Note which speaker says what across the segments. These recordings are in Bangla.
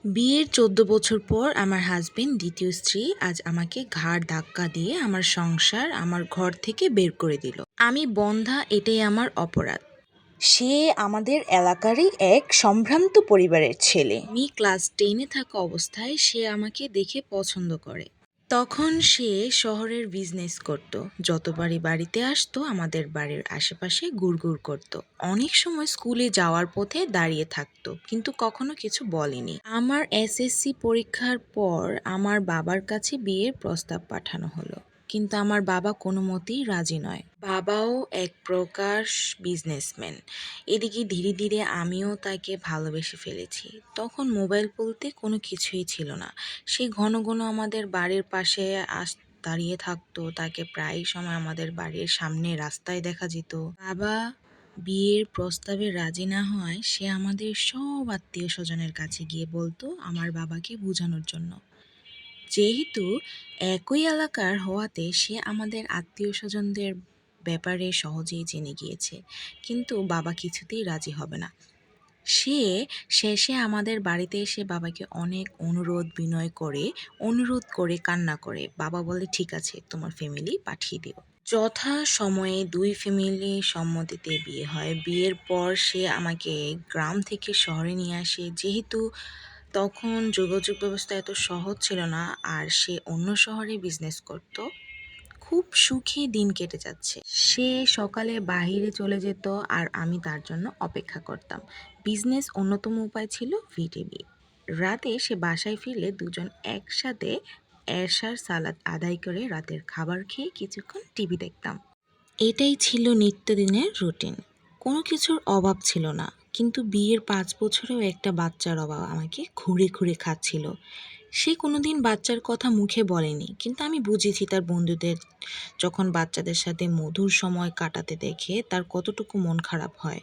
Speaker 1: বিয়ের ১৪ বছর পর আমার হাজবেন্ড দ্বিতীয় স্ত্রী আজ আমাকে ঘাড় ধাক্কা দিয়ে আমার সংসার আমার ঘর থেকে বের করে দিল। আমি বন্ধ্যা, এটাই আমার অপরাধ। সে আমাদের এলাকারই এক সম্ভ্রান্ত পরিবারের ছেলে। আমি ক্লাস 10-এ থাকা অবস্থায় সে আমাকে দেখে পছন্দ করে। তখন সে শহরের বিজনেস করত। যতবারই বাড়িতে আসতো আমাদের বাড়ির আশেপাশে ঘুরঘুর করত। অনেক সময় স্কুলে যাওয়ার পথে দাঁড়িয়ে থাকতো, কিন্তু কখনো কিছু বলেনি। আমার এসএসসি পরীক্ষার পর আমার বাবার কাছে বিয়ের প্রস্তাব পাঠানো হলো, কিন্তু আমার বাবা কোনো মতেই রাজি নয়। বাবাও এক প্রকার বিজনেসম্যান। এদিকে ধীরে ধীরে আমিও তাকে ভালোবেসে ফেলেছি। তখন মোবাইল বলতে কোনো কিছুই ছিল না। সে ঘন ঘন আমাদের বাড়ির পাশে দাঁড়িয়ে থাকতো। তাকে প্রায় সময় আমাদের বাড়ির সামনে রাস্তায় দেখা যেত। বাবা বিয়ের প্রস্তাবে রাজি না হয় সে আমাদের সব আত্মীয় স্বজনের কাছে গিয়ে বলতো আমার বাবাকে বোঝানোর জন্য। যেহেতু একই এলাকার হওয়াতে সে আমাদের আত্মীয় স্বজনদের ব্যাপারে সহজেই জেনে গিয়েছে, কিন্তু বাবা কিছুতেই রাজি হবে না। সে শেষে আমাদের বাড়িতে এসে বাবাকে অনেক অনুরোধ করে কান্না করে। বাবা বলে, ঠিক আছে, তোমার ফ্যামিলি পাঠিয়ে দিও। যথা সময়ে দুই ফ্যামিলি সম্মতিতে বিয়ে হয়। বিয়ের পর সে আমাকে গ্রাম থেকে শহরে নিয়ে আসে। যেহেতু তখন যোগাযোগ ব্যবস্থা এত সহজ ছিল না, আর সে অন্য শহরে বিজনেস করত, খুব সুখে দিন কেটে যাচ্ছে। সে সকালে বাইরে চলে যেত আর আমি তার জন্য অপেক্ষা করতাম। বিজনেস অন্যতম উপায় ছিল ভিটিভি। রাতে সে বাসায় ফিরলে দুজন একসাথে এশার সালাত আদায় করে রাতের খাবার খেয়ে কিছুক্ষণ টিভি দেখতাম। এটাই ছিল নিত্যদিনের রুটিন। কোনো কিছুর অভাব ছিল না, কিন্তু বিয়ের 5 বছরেও একটা বাচ্চার অভাব আমাকে ঘুরে ঘুরে খাচ্ছিল। সে কোনোদিন বাচ্চার কথা মুখে বলেনি, কিন্তু আমি বুঝেছি তার বন্ধুদের যখন বাচ্চাদের সাথে মধুর সময় কাটাতে দেখে তার কতটুকু মন খারাপ হয়।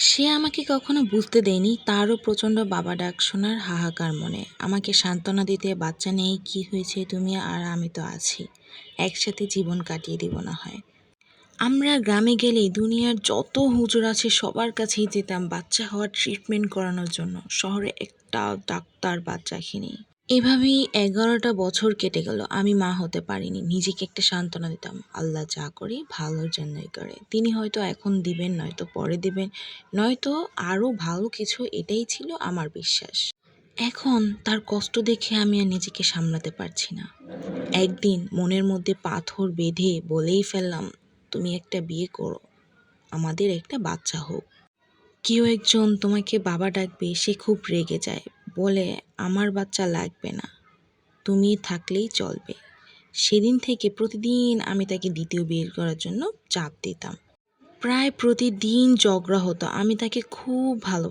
Speaker 1: সে আমাকে কখনো বুঝতে দেয়নি তারও প্রচণ্ড বাবা ডাক শোনার হাহাকার মনে। আমাকে সান্ত্বনা দিতে, বাচ্চা নেই, কি হয়েছে, তুমি আর আমি তো আছি, একসাথে জীবন কাটিয়ে দিব না হয়। আমরা গ্রামে গেলেই দুনিয়ার যত হুজুর আছে সবার কাছেই যেতাম বাচ্চা হওয়ার ট্রিটমেন্ট করানোর জন্য। শহরে একটা ডাক্তার বাচ্চাকে নেই। এভাবেই 11টা বছর কেটে গেল। আমি মা হতে পারিনি। নিজেকে একটা সান্ত্বনা দিতাম, আল্লাহ যা করে ভালোর জন্যই করে। তিনি হয়তো এখন দিবেন, নয়তো পরে দিবেন, নয়তো আরও ভালো কিছু, এটাই ছিল আমার বিশ্বাস। এখন তার কষ্ট দেখে আমি আর নিজেকে সামলাতে পারছি না। একদিন মনের মধ্যে পাথর বেঁধে বলেই ফেললাম, তুমি একটা বিয়ে করো, আমাদের একটা বাচ্চা হোক। কেউ একজন তোমাকে বাবা ডাকবে, সে খুব রেগে যায়, বলে আমার বাচ্চা লাগবে না, তুমি থাকলেই চলবে। সেদিন থেকে প্রতিদিন আমি তাকে দ্বিতীয় বিয়ে করার জন্য চাপ দিতাম। প্রায় প্রতিদিন ঝগড়া হতো। আমি তাকে খুব ভালোবাসতাম।